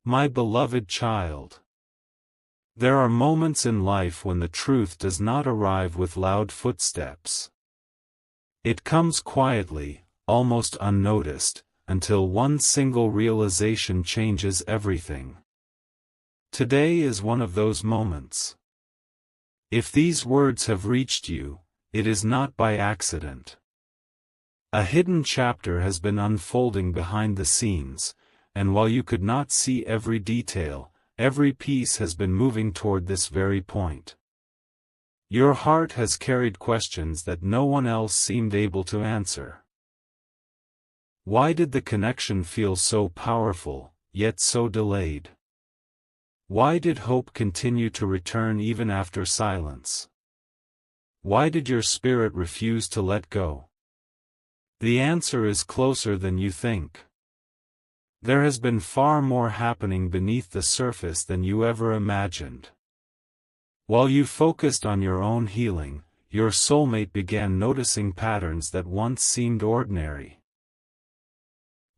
My beloved child. There are moments in life when the truth does not arrive with loud footsteps. It comes quietly, almost unnoticed, until one single realization changes everything. Today is one of those moments. If these words have reached you, it is not by accident. A hidden chapter has been unfolding behind the scenes, and while you could not see every detail, every piece has been moving toward this very point. Your heart has carried questions that no one else seemed able to answer. Why did the connection feel so powerful, yet so delayed? Why did hope continue to return even after silence? Why did your spirit refuse to let go? The answer is closer than you think. There has been far more happening beneath the surface than you ever imagined. While you focused on your own healing, your soulmate began noticing patterns that once seemed ordinary.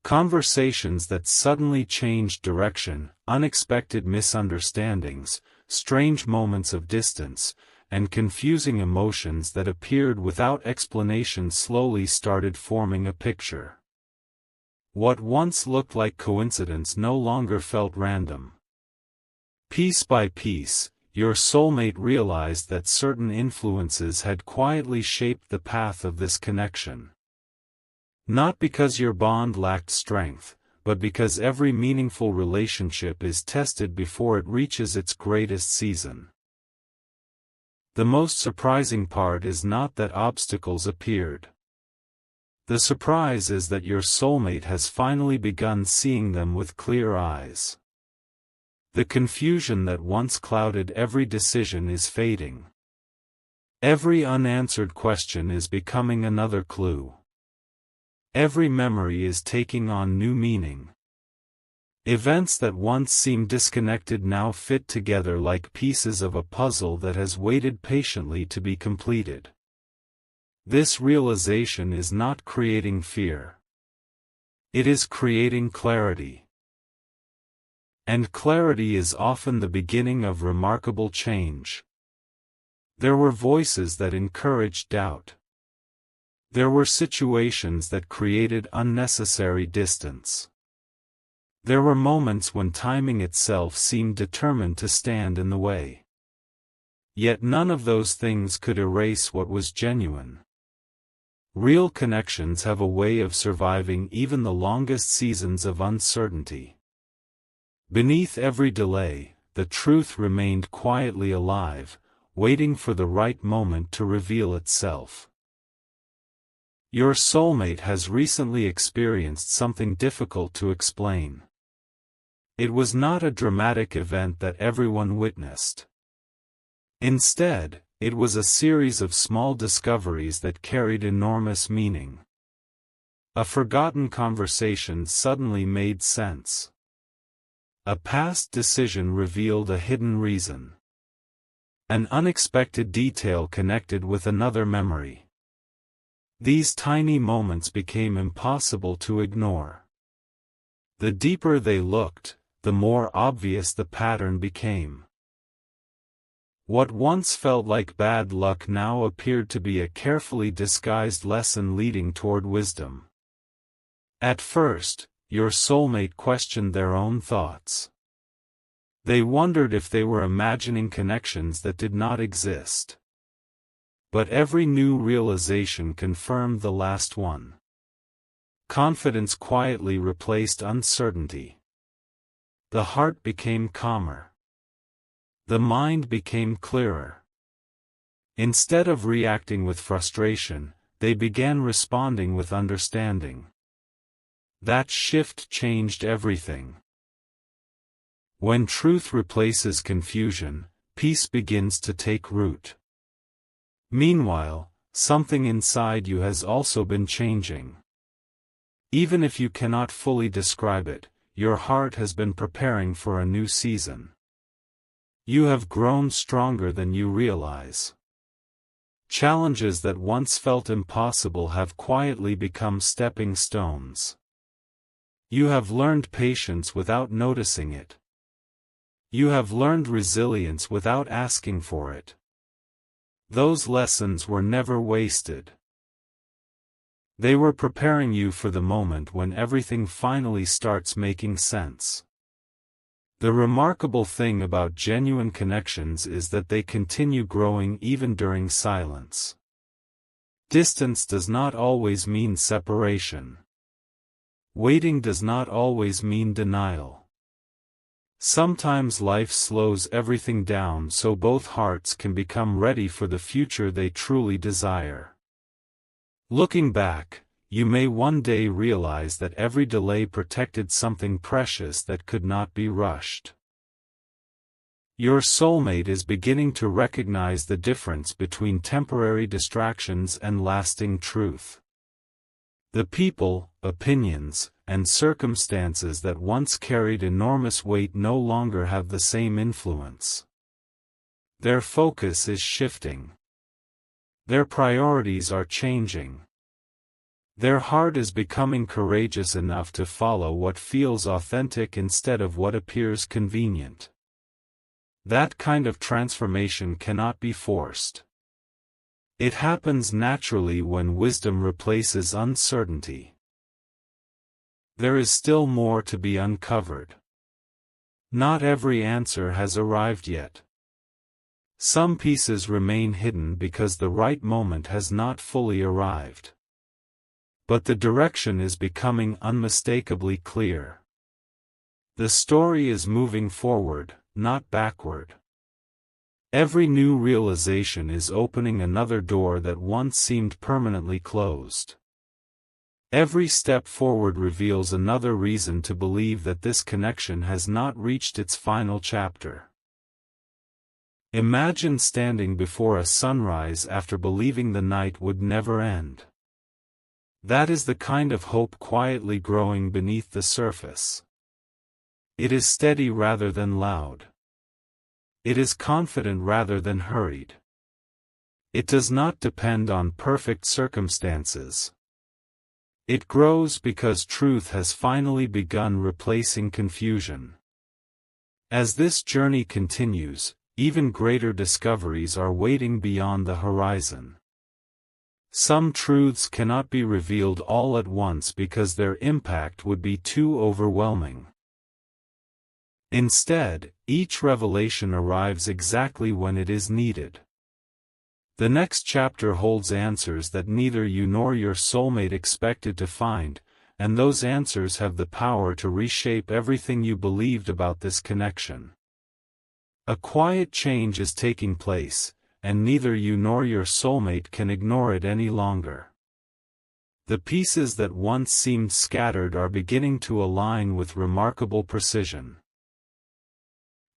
Conversations that suddenly changed direction, unexpected misunderstandings, strange moments of distance, and confusing emotions that appeared without explanation slowly started forming a picture. What once looked like coincidence no longer felt random. Piece by piece, your soulmate realized that certain influences had quietly shaped the path of this connection. Not because your bond lacked strength, but because every meaningful relationship is tested before it reaches its greatest season. The most surprising part is not that obstacles appeared. The surprise is that your soulmate has finally begun seeing them with clear eyes. The confusion that once clouded every decision is fading. Every unanswered question is becoming another clue. Every memory is taking on new meaning. Events that once seemed disconnected now fit together like pieces of a puzzle that has waited patiently to be completed. This realization is not creating fear. It is creating clarity. And clarity is often the beginning of remarkable change. There were voices that encouraged doubt. There were situations that created unnecessary distance. There were moments when timing itself seemed determined to stand in the way. Yet none of those things could erase what was genuine. Real connections have a way of surviving even the longest seasons of uncertainty. Beneath every delay, the truth remained quietly alive, waiting for the right moment to reveal itself. Your soulmate has recently experienced something difficult to explain. It was not a dramatic event that everyone witnessed. Instead, it was a series of small discoveries that carried enormous meaning. A forgotten conversation suddenly made sense. A past decision revealed a hidden reason. An unexpected detail connected with another memory. These tiny moments became impossible to ignore. The deeper they looked, the more obvious the pattern became. What once felt like bad luck now appeared to be a carefully disguised lesson leading toward wisdom. At first, your soulmate questioned their own thoughts. They wondered if they were imagining connections that did not exist. But every new realization confirmed the last one. Confidence quietly replaced uncertainty. The heart became calmer. The mind became clearer. Instead of reacting with frustration, they began responding with understanding. That shift changed everything. When truth replaces confusion, peace begins to take root. Meanwhile, something inside you has also been changing. Even if you cannot fully describe it, your heart has been preparing for a new season. You have grown stronger than you realize. Challenges that once felt impossible have quietly become stepping stones. You have learned patience without noticing it. You have learned resilience without asking for it. Those lessons were never wasted. They were preparing you for the moment when everything finally starts making sense. The remarkable thing about genuine connections is that they continue growing even during silence. Distance does not always mean separation. Waiting does not always mean denial. Sometimes life slows everything down so both hearts can become ready for the future they truly desire. Looking back, you may one day realize that every delay protected something precious that could not be rushed. Your soulmate is beginning to recognize the difference between temporary distractions and lasting truth. The people, opinions, and circumstances that once carried enormous weight no longer have the same influence. Their focus is shifting. Their priorities are changing. Their heart is becoming courageous enough to follow what feels authentic instead of what appears convenient. That kind of transformation cannot be forced. It happens naturally when wisdom replaces uncertainty. There is still more to be uncovered. Not every answer has arrived yet. Some pieces remain hidden because the right moment has not fully arrived. But the direction is becoming unmistakably clear. The story is moving forward, not backward. Every new realization is opening another door that once seemed permanently closed. Every step forward reveals another reason to believe that this connection has not reached its final chapter. Imagine standing before a sunrise after believing the night would never end. That is the kind of hope quietly growing beneath the surface. It is steady rather than loud. It is confident rather than hurried. It does not depend on perfect circumstances. It grows because truth has finally begun replacing confusion. As this journey continues, even greater discoveries are waiting beyond the horizon. Some truths cannot be revealed all at once because their impact would be too overwhelming. Instead, each revelation arrives exactly when it is needed. The next chapter holds answers that neither you nor your soulmate expected to find, and those answers have the power to reshape everything you believed about this connection. A quiet change is taking place, and neither you nor your soulmate can ignore it any longer. The pieces that once seemed scattered are beginning to align with remarkable precision.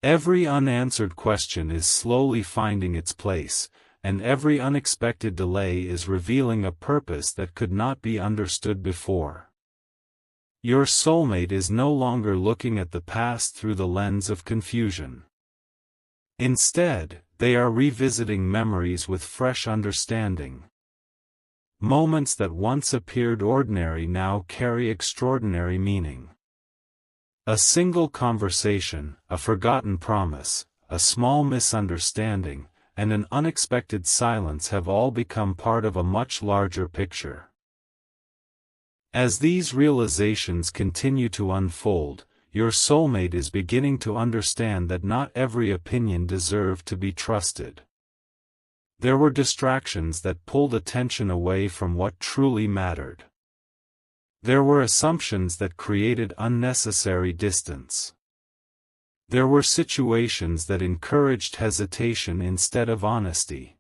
Every unanswered question is slowly finding its place, and every unexpected delay is revealing a purpose that could not be understood before. Your soulmate is no longer looking at the past through the lens of confusion. Instead, they are revisiting memories with fresh understanding. Moments that once appeared ordinary now carry extraordinary meaning. A single conversation, a forgotten promise, a small misunderstanding, and an unexpected silence have all become part of a much larger picture. As these realizations continue to unfold, your soulmate is beginning to understand that not every opinion deserved to be trusted. There were distractions that pulled attention away from what truly mattered. There were assumptions that created unnecessary distance. There were situations that encouraged hesitation instead of honesty.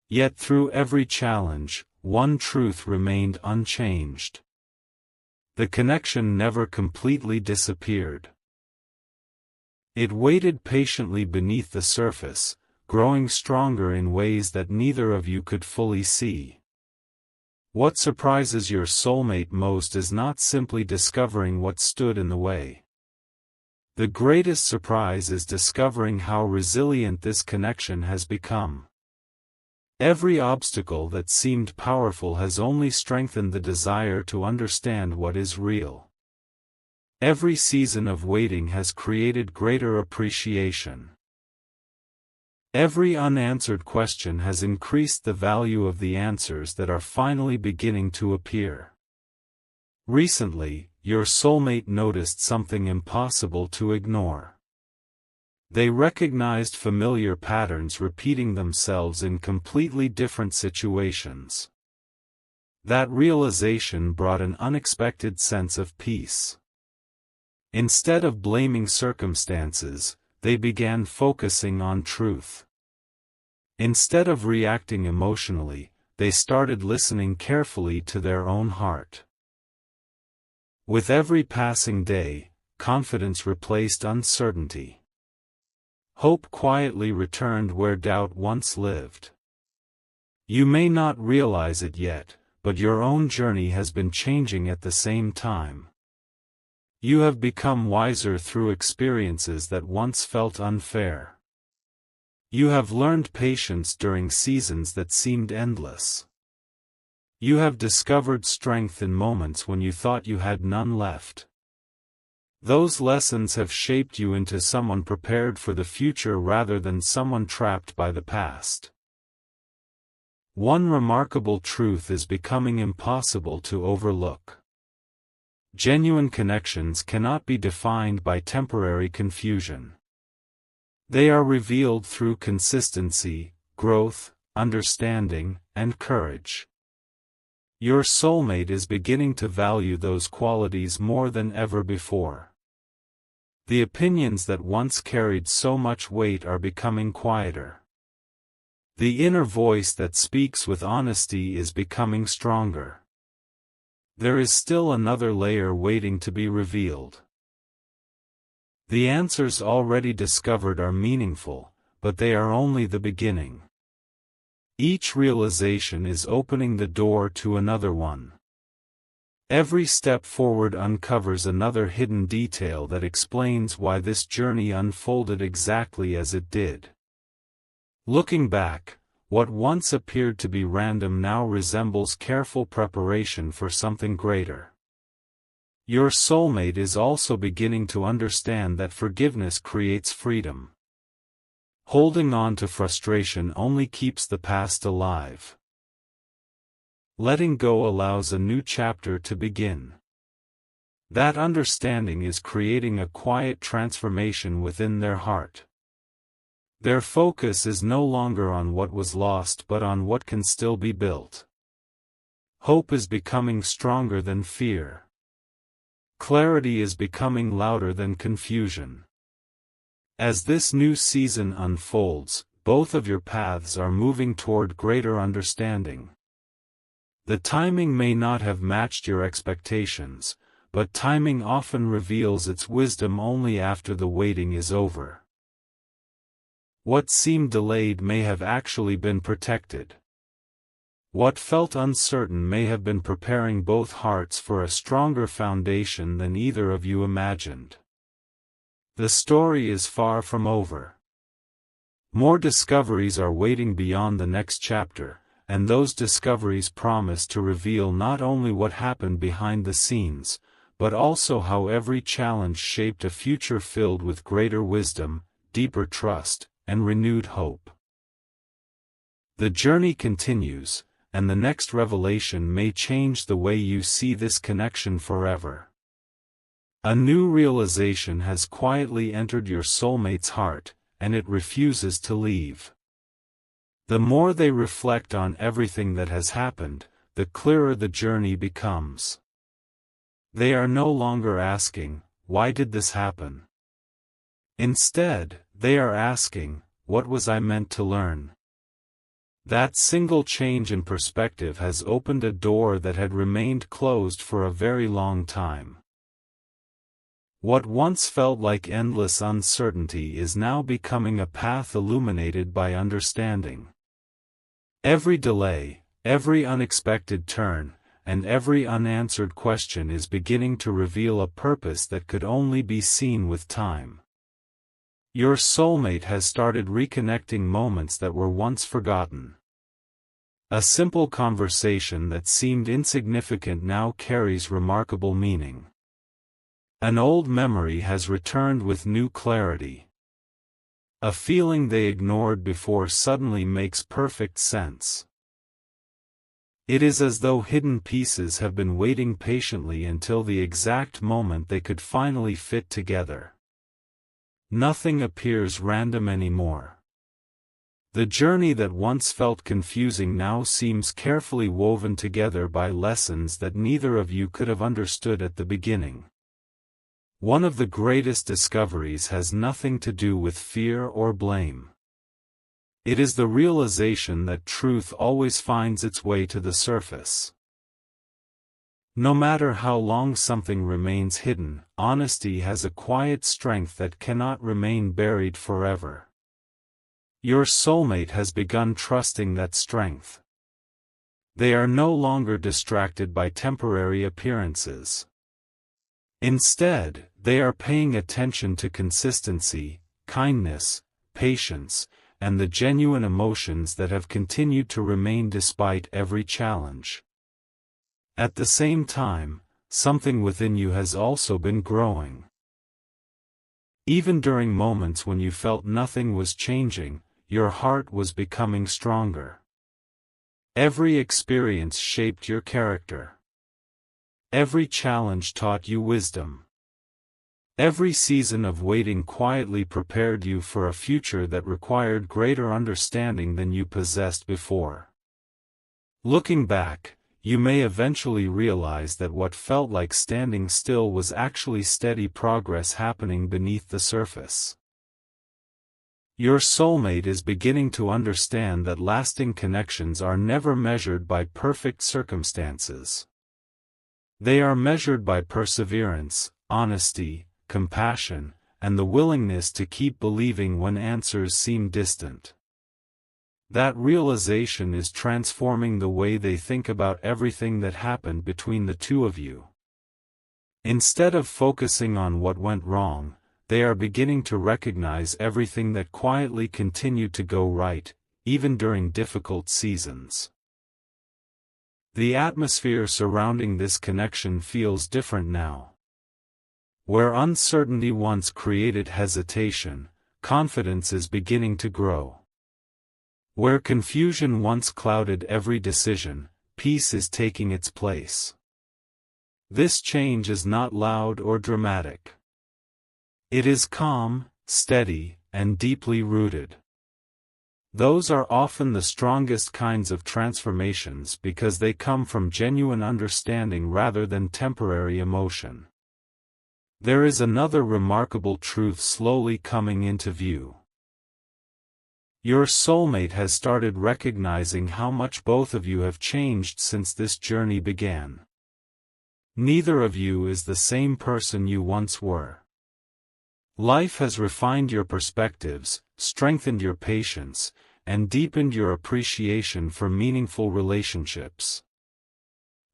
Yet through every challenge, one truth remained unchanged. The connection never completely disappeared. It waited patiently beneath the surface, growing stronger in ways that neither of you could fully see. What surprises your soulmate most is not simply discovering what stood in the way. The greatest surprise is discovering how resilient this connection has become. Every obstacle that seemed powerful has only strengthened the desire to understand what is real. Every season of waiting has created greater appreciation. Every unanswered question has increased the value of the answers that are finally beginning to appear. Recently, your soulmate noticed something impossible to ignore. They recognized familiar patterns repeating themselves in completely different situations. That realization brought an unexpected sense of peace. Instead of blaming circumstances, they began focusing on truth. Instead of reacting emotionally, they started listening carefully to their own heart. With every passing day, confidence replaced uncertainty. Hope quietly returned where doubt once lived. You may not realize it yet, but your own journey has been changing at the same time. You have become wiser through experiences that once felt unfair. You have learned patience during seasons that seemed endless. You have discovered strength in moments when you thought you had none left. Those lessons have shaped you into someone prepared for the future rather than someone trapped by the past. One remarkable truth is becoming impossible to overlook. Genuine connections cannot be defined by temporary confusion. They are revealed through consistency, growth, understanding, and courage. Your soulmate is beginning to value those qualities more than ever before. The opinions that once carried so much weight are becoming quieter. The inner voice that speaks with honesty is becoming stronger. There is still another layer waiting to be revealed. The answers already discovered are meaningful, but they are only the beginning. Each realization is opening the door to another one. Every step forward uncovers another hidden detail that explains why this journey unfolded exactly as it did. Looking back, what once appeared to be random now resembles careful preparation for something greater. Your soulmate is also beginning to understand that forgiveness creates freedom. Holding on to frustration only keeps the past alive. Letting go allows a new chapter to begin. That understanding is creating a quiet transformation within their heart. Their focus is no longer on what was lost but on what can still be built. Hope is becoming stronger than fear. Clarity is becoming louder than confusion. As this new season unfolds, both of your paths are moving toward greater understanding. The timing may not have matched your expectations, but timing often reveals its wisdom only after the waiting is over. What seemed delayed may have actually been protected. What felt uncertain may have been preparing both hearts for a stronger foundation than either of you imagined. The story is far from over. More discoveries are waiting beyond the next chapter, and those discoveries promise to reveal not only what happened behind the scenes, but also how every challenge shaped a future filled with greater wisdom, deeper trust, and renewed hope. The journey continues, and the next revelation may change the way you see this connection forever. A new realization has quietly entered your soulmate's heart, and it refuses to leave. The more they reflect on everything that has happened, the clearer the journey becomes. They are no longer asking, "Why did this happen?" Instead, they are asking, "What was I meant to learn?" That single change in perspective has opened a door that had remained closed for a very long time. What once felt like endless uncertainty is now becoming a path illuminated by understanding. Every delay, every unexpected turn, and every unanswered question is beginning to reveal a purpose that could only be seen with time. Your soulmate has started reconnecting moments that were once forgotten. A simple conversation that seemed insignificant now carries remarkable meaning. An old memory has returned with new clarity. A feeling they ignored before suddenly makes perfect sense. It is as though hidden pieces have been waiting patiently until the exact moment they could finally fit together. Nothing appears random anymore. The journey that once felt confusing now seems carefully woven together by lessons that neither of you could have understood at the beginning. One of the greatest discoveries has nothing to do with fear or blame. It is the realization that truth always finds its way to the surface. No matter how long something remains hidden, honesty has a quiet strength that cannot remain buried forever. Your soulmate has begun trusting that strength. They are no longer distracted by temporary appearances. Instead, they are paying attention to consistency, kindness, patience, and the genuine emotions that have continued to remain despite every challenge. At the same time, something within you has also been growing. Even during moments when you felt nothing was changing, your heart was becoming stronger. Every experience shaped your character. Every challenge taught you wisdom. Every season of waiting quietly prepared you for a future that required greater understanding than you possessed before. Looking back, you may eventually realize that what felt like standing still was actually steady progress happening beneath the surface. Your soulmate is beginning to understand that lasting connections are never measured by perfect circumstances. They are measured by perseverance, honesty, compassion, and the willingness to keep believing when answers seem distant. That realization is transforming the way they think about everything that happened between the two of you. Instead of focusing on what went wrong, they are beginning to recognize everything that quietly continued to go right, even during difficult seasons. The atmosphere surrounding this connection feels different now. Where uncertainty once created hesitation, confidence is beginning to grow. Where confusion once clouded every decision, peace is taking its place. This change is not loud or dramatic. It is calm, steady, and deeply rooted. Those are often the strongest kinds of transformations because they come from genuine understanding rather than temporary emotion. There is another remarkable truth slowly coming into view. Your soulmate has started recognizing how much both of you have changed since this journey began. Neither of you is the same person you once were. Life has refined your perspectives, strengthened your patience, and deepened your appreciation for meaningful relationships.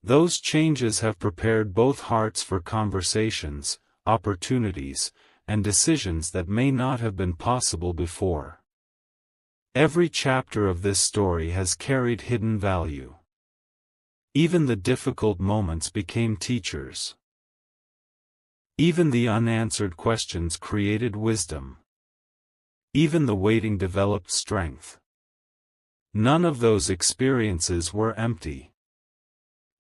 Those changes have prepared both hearts for conversations, opportunities, and decisions that may not have been possible before. Every chapter of this story has carried hidden value. Even the difficult moments became teachers. Even the unanswered questions created wisdom. Even the waiting developed strength. None of those experiences were empty.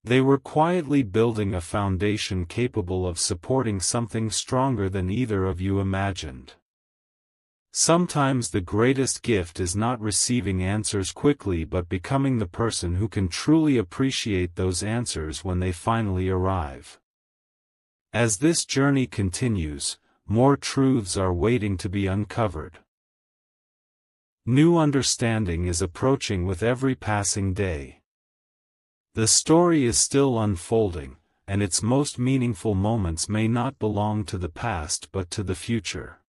They were quietly building a foundation capable of supporting something stronger than either of you imagined. Sometimes the greatest gift is not receiving answers quickly but becoming the person who can truly appreciate those answers when they finally arrive. As this journey continues, more truths are waiting to be uncovered. New understanding is approaching with every passing day. The story is still unfolding, and its most meaningful moments may not belong to the past but to the future.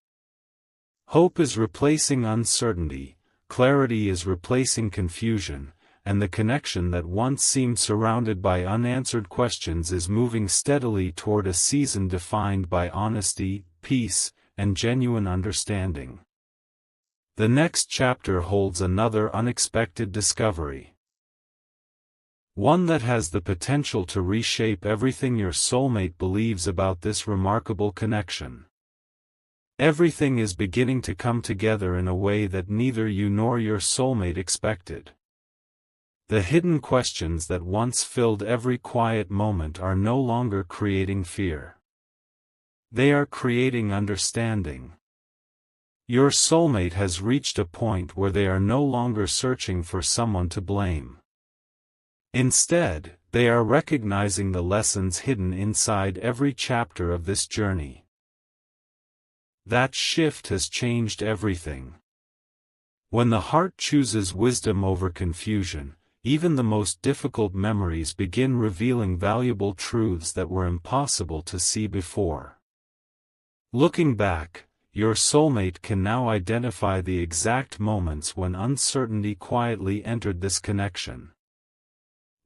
Hope is replacing uncertainty, clarity is replacing confusion, and the connection that once seemed surrounded by unanswered questions is moving steadily toward a season defined by honesty, peace, and genuine understanding. The next chapter holds another unexpected discovery. one that has the potential to reshape everything your soulmate believes about this remarkable connection. Everything is beginning to come together in a way that neither you nor your soulmate expected. The hidden questions that once filled every quiet moment are no longer creating fear. They are creating understanding. Your soulmate has reached a point where they are no longer searching for someone to blame. Instead, they are recognizing the lessons hidden inside every chapter of this journey. That shift has changed everything. When the heart chooses wisdom over confusion, even the most difficult memories begin revealing valuable truths that were impossible to see before. Looking back, your soulmate can now identify the exact moments when uncertainty quietly entered this connection.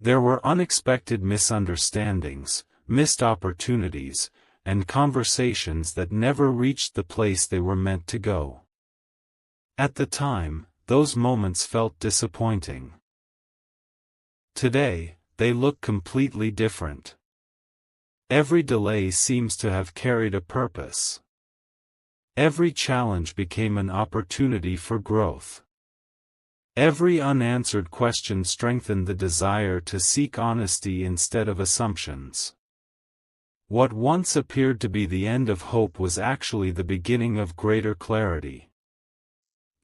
There were unexpected misunderstandings, missed opportunities, and conversations that never reached the place they were meant to go. At the time, those moments felt disappointing. Today, they look completely different. Every delay seems to have carried a purpose. Every challenge became an opportunity for growth. Every unanswered question strengthened the desire to seek honesty instead of assumptions. What once appeared to be the end of hope was actually the beginning of greater clarity.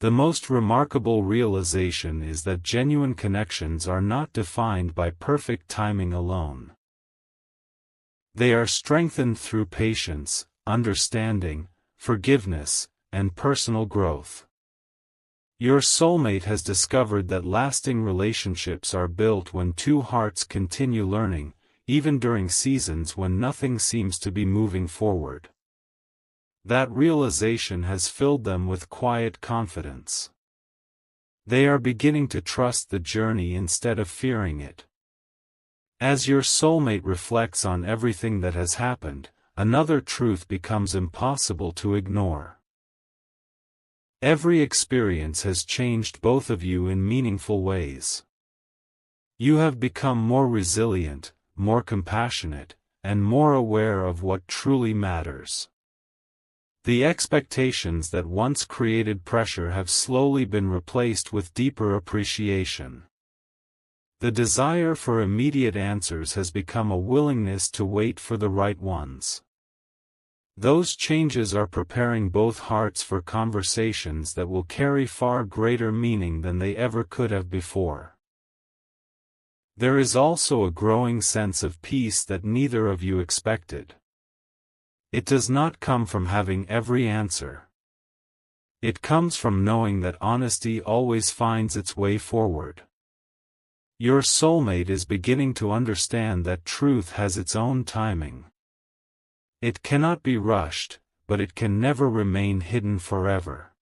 The most remarkable realization is that genuine connections are not defined by perfect timing alone. They are strengthened through patience, understanding, forgiveness, and personal growth. Your soulmate has discovered that lasting relationships are built when two hearts continue learning, even during seasons when nothing seems to be moving forward. That realization has filled them with quiet confidence. They are beginning to trust the journey instead of fearing it. As your soulmate reflects on everything that has happened, another truth becomes impossible to ignore. Every experience has changed both of you in meaningful ways. You have become more resilient, more compassionate, and more aware of what truly matters. The expectations that once created pressure have slowly been replaced with deeper appreciation. The desire for immediate answers has become a willingness to wait for the right ones. Those changes are preparing both hearts for conversations that will carry far greater meaning than they ever could have before. There is also a growing sense of peace that neither of you expected. It does not come from having every answer. It comes from knowing that honesty always finds its way forward. Your soulmate is beginning to understand that truth has its own timing. It cannot be rushed, but it can never remain hidden forever.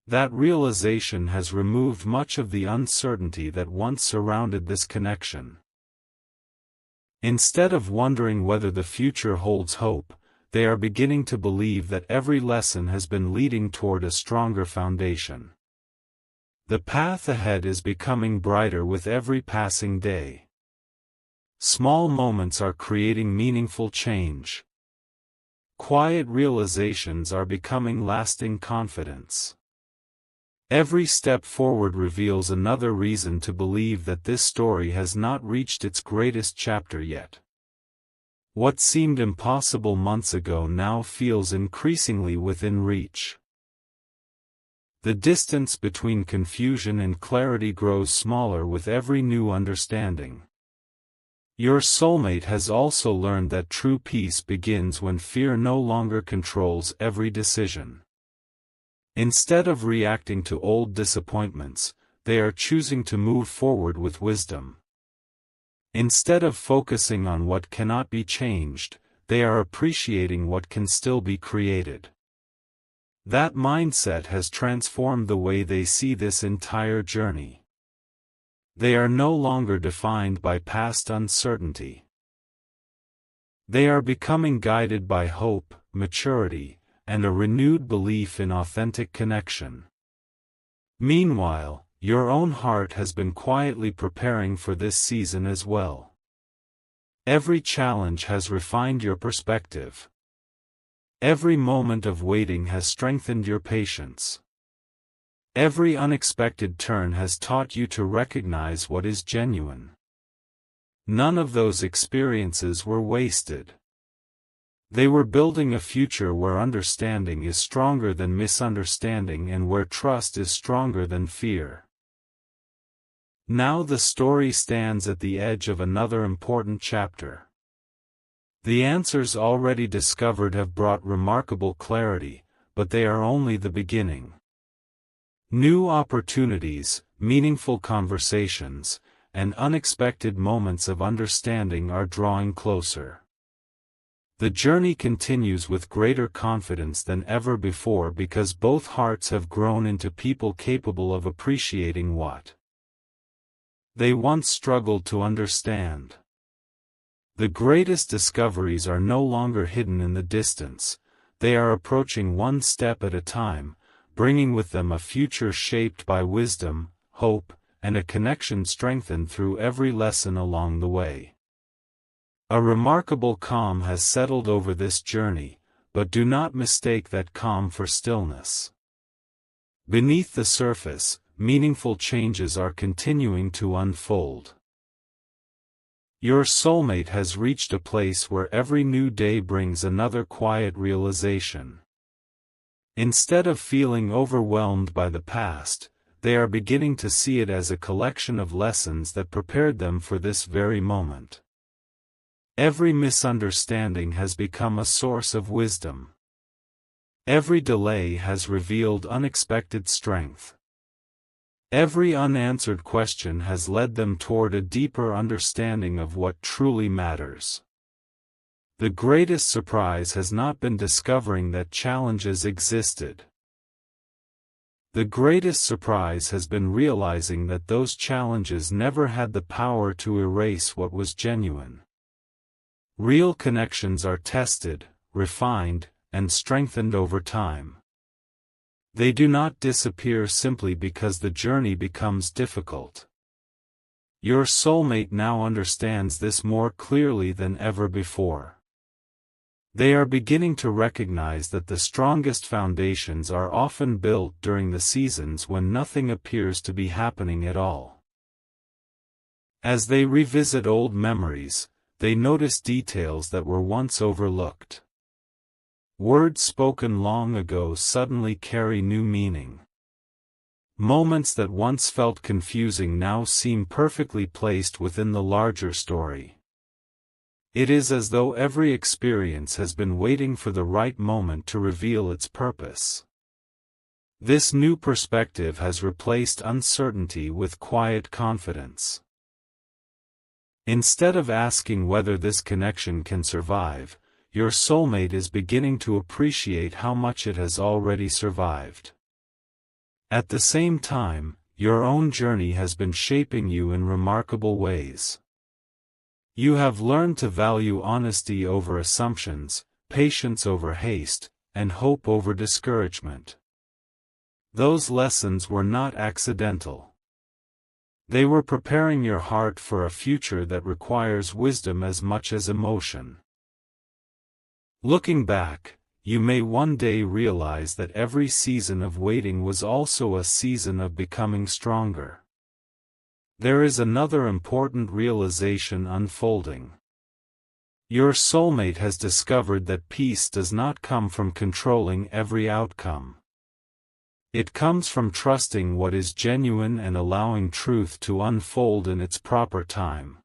That realization has removed much of the uncertainty that once surrounded this connection. Instead of wondering whether the future holds hope, they are beginning to believe that every lesson has been leading toward a stronger foundation. The path ahead is becoming brighter with every passing day. Small moments are creating meaningful change. Quiet realizations are becoming lasting confidence. Every step forward reveals another reason to believe that this story has not reached its greatest chapter yet. What seemed impossible months ago now feels increasingly within reach. The distance between confusion and clarity grows smaller with every new understanding. Your soulmate has also learned that true peace begins when fear no longer controls every decision. Instead of reacting to old disappointments, they are choosing to move forward with wisdom. Instead of focusing on what cannot be changed, they are appreciating what can still be created. That mindset has transformed the way they see this entire journey. They are no longer defined by past uncertainty. They are becoming guided by hope, maturity, and a renewed belief in authentic connection. Meanwhile, your own heart has been quietly preparing for this season as well. Every challenge has refined your perspective. Every moment of waiting has strengthened your patience. Every unexpected turn has taught you to recognize what is genuine. None of those experiences were wasted. They were building a future where understanding is stronger than misunderstanding and where trust is stronger than fear. Now the story stands at the edge of another important chapter. The answers already discovered have brought remarkable clarity, but they are only the beginning. New opportunities, meaningful conversations, and unexpected moments of understanding are drawing closer. The journey continues with greater confidence than ever before because both hearts have grown into people capable of appreciating what they once struggled to understand. The greatest discoveries are no longer hidden in the distance, they are approaching one step at a time, bringing with them a future shaped by wisdom, hope, and a connection strengthened through every lesson along the way. A remarkable calm has settled over this journey, but do not mistake that calm for stillness. Beneath the surface, meaningful changes are continuing to unfold. Your soulmate has reached a place where every new day brings another quiet realization. Instead of feeling overwhelmed by the past, they are beginning to see it as a collection of lessons that prepared them for this very moment. Every misunderstanding has become a source of wisdom. Every delay has revealed unexpected strength. Every unanswered question has led them toward a deeper understanding of what truly matters. The greatest surprise has not been discovering that challenges existed. The greatest surprise has been realizing that those challenges never had the power to erase what was genuine. Real connections are tested, refined, and strengthened over time. They do not disappear simply because the journey becomes difficult. Your soulmate now understands this more clearly than ever before. They are beginning to recognize that the strongest foundations are often built during the seasons when nothing appears to be happening at all. As they revisit old memories, they notice details that were once overlooked. Words spoken long ago suddenly carry new meaning. Moments that once felt confusing now seem perfectly placed within the larger story. It is as though every experience has been waiting for the right moment to reveal its purpose. This new perspective has replaced uncertainty with quiet confidence. Instead of asking whether this connection can survive, your soulmate is beginning to appreciate how much it has already survived. At the same time, your own journey has been shaping you in remarkable ways. You have learned to value honesty over assumptions, patience over haste, and hope over discouragement. Those lessons were not accidental. They were preparing your heart for a future that requires wisdom as much as emotion. Looking back, you may one day realize that every season of waiting was also a season of becoming stronger. There is another important realization unfolding. Your soulmate has discovered that peace does not come from controlling every outcome. It comes from trusting what is genuine and allowing truth to unfold in its proper time.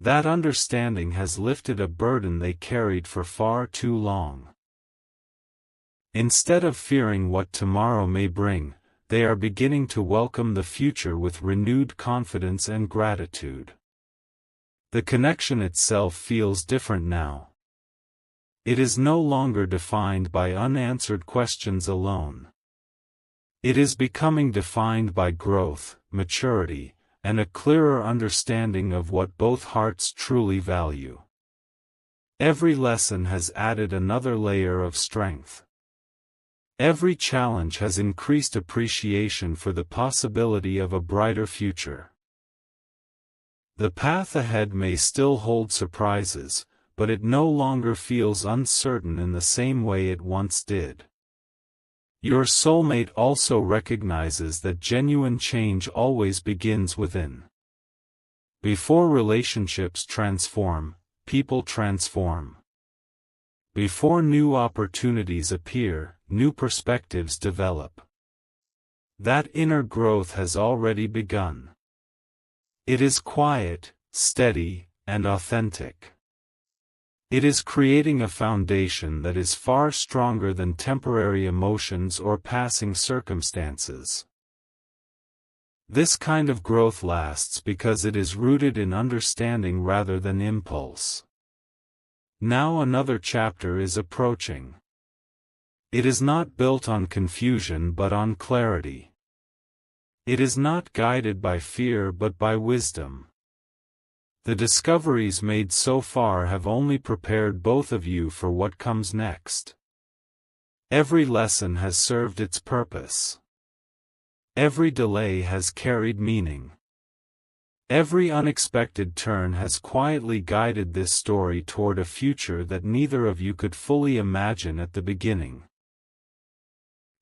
That understanding has lifted a burden they carried for far too long. Instead of fearing what tomorrow may bring, they are beginning to welcome the future with renewed confidence and gratitude. The connection itself feels different now. It is no longer defined by unanswered questions alone. It is becoming defined by growth, maturity, and a clearer understanding of what both hearts truly value. Every lesson has added another layer of strength. Every challenge has increased appreciation for the possibility of a brighter future. The path ahead may still hold surprises, but it no longer feels uncertain in the same way it once did. Your soulmate also recognizes that genuine change always begins within. Before relationships transform, people transform. Before new opportunities appear, new perspectives develop. That inner growth has already begun. It is quiet, steady, and authentic. It is creating a foundation that is far stronger than temporary emotions or passing circumstances. This kind of growth lasts because it is rooted in understanding rather than impulse. Now another chapter is approaching. It is not built on confusion but on clarity. It is not guided by fear but by wisdom. The discoveries made so far have only prepared both of you for what comes next. Every lesson has served its purpose. Every delay has carried meaning. Every unexpected turn has quietly guided this story toward a future that neither of you could fully imagine at the beginning.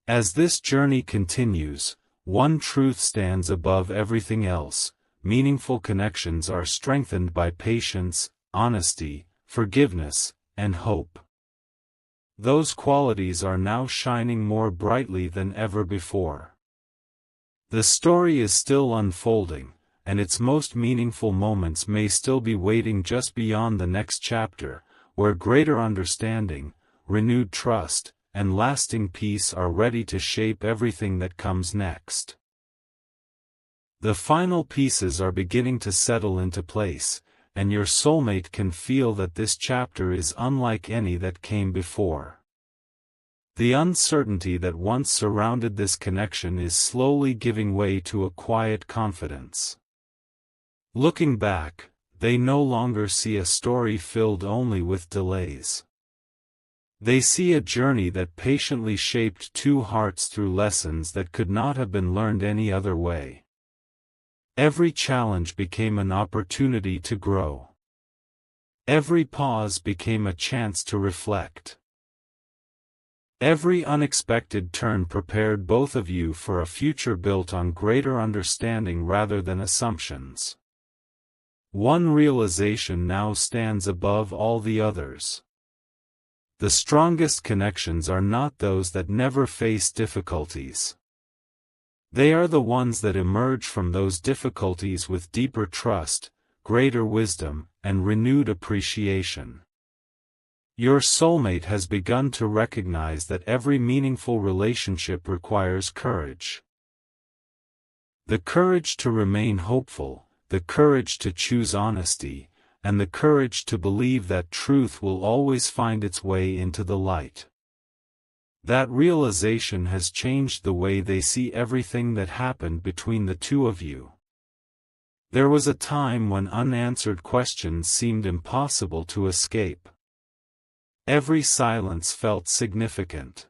As this journey continues, one truth stands above everything else: meaningful connections are strengthened by patience, honesty, forgiveness, and hope. Those qualities are now shining more brightly than ever before. The story is still unfolding, and its most meaningful moments may still be waiting just beyond the next chapter, where greater understanding, renewed trust, and lasting peace are ready to shape everything that comes next. The final pieces are beginning to settle into place, and your soulmate can feel that this chapter is unlike any that came before. The uncertainty that once surrounded this connection is slowly giving way to a quiet confidence. Looking back, they no longer see a story filled only with delays. They see a journey that patiently shaped two hearts through lessons that could not have been learned any other way. Every challenge became an opportunity to grow. Every pause became a chance to reflect. Every unexpected turn prepared both of you for a future built on greater understanding rather than assumptions. One realization now stands above all the others. The strongest connections are not those that never face difficulties. They are the ones that emerge from those difficulties with deeper trust, greater wisdom, and renewed appreciation. Your soulmate has begun to recognize that every meaningful relationship requires courage. The courage to remain hopeful, the courage to choose honesty, and the courage to believe that truth will always find its way into the light. That realization has changed the way they see everything that happened between the two of you. There was a time when unanswered questions seemed impossible to escape. Every silence felt significant.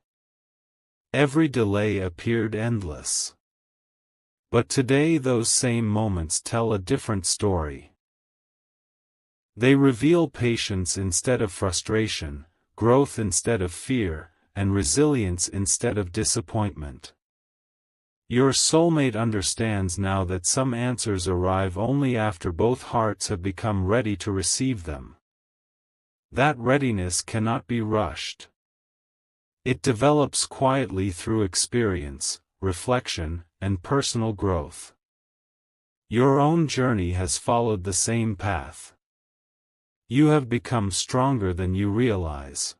Every delay appeared endless. But today those same moments tell a different story. They reveal patience instead of frustration, growth instead of fear, and resilience instead of disappointment. Your soulmate understands now that some answers arrive only after both hearts have become ready to receive them. That readiness cannot be rushed. It develops quietly through experience, reflection, and personal growth. Your own journey has followed the same path. You have become stronger than you realize.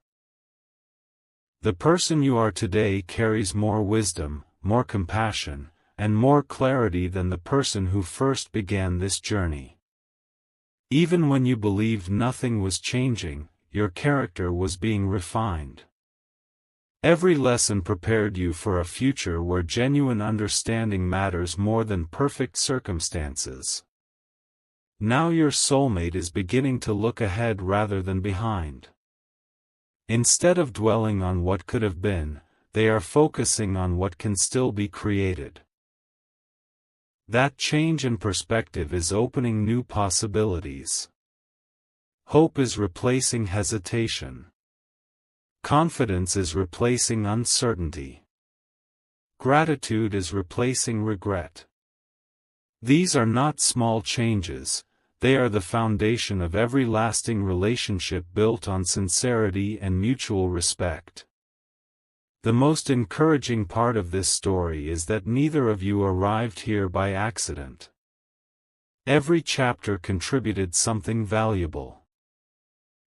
The person you are today carries more wisdom, more compassion, and more clarity than the person who first began this journey. Even when you believed nothing was changing, your character was being refined. Every lesson prepared you for a future where genuine understanding matters more than perfect circumstances. Now your soulmate is beginning to look ahead rather than behind. Instead of dwelling on what could have been, they are focusing on what can still be created. That change in perspective is opening new possibilities. Hope is replacing hesitation. Confidence is replacing uncertainty. Gratitude is replacing regret. These are not small changes, they are the foundation of every lasting relationship built on sincerity and mutual respect. The most encouraging part of this story is that neither of you arrived here by accident. Every chapter contributed something valuable.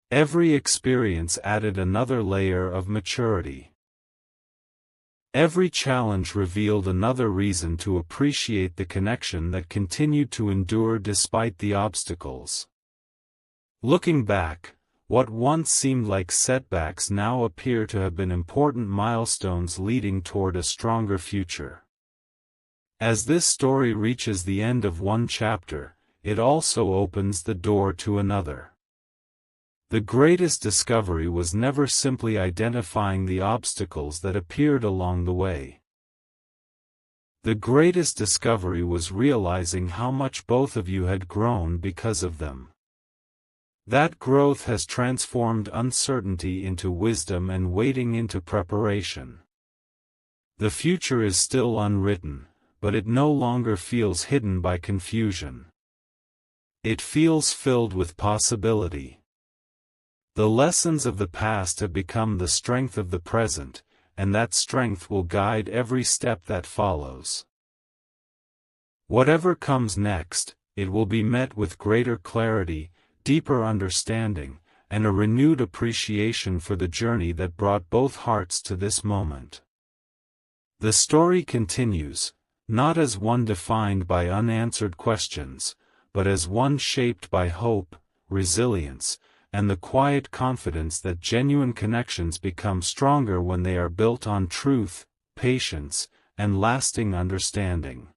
Every experience added another layer of maturity. Every challenge revealed another reason to appreciate the connection that continued to endure despite the obstacles. Looking back, what once seemed like setbacks now appear to have been important milestones leading toward a stronger future. As this story reaches the end of one chapter, it also opens the door to another. The greatest discovery was never simply identifying the obstacles that appeared along the way. The greatest discovery was realizing how much both of you had grown because of them. That growth has transformed uncertainty into wisdom and waiting into preparation. The future is still unwritten, but it no longer feels hidden by confusion. It feels filled with possibility. The lessons of the past have become the strength of the present, and that strength will guide every step that follows. Whatever comes next, it will be met with greater clarity, deeper understanding, and a renewed appreciation for the journey that brought both hearts to this moment. The story continues, not as one defined by unanswered questions, but as one shaped by hope, resilience, and the quiet confidence that genuine connections become stronger when they are built on truth, patience, and lasting understanding.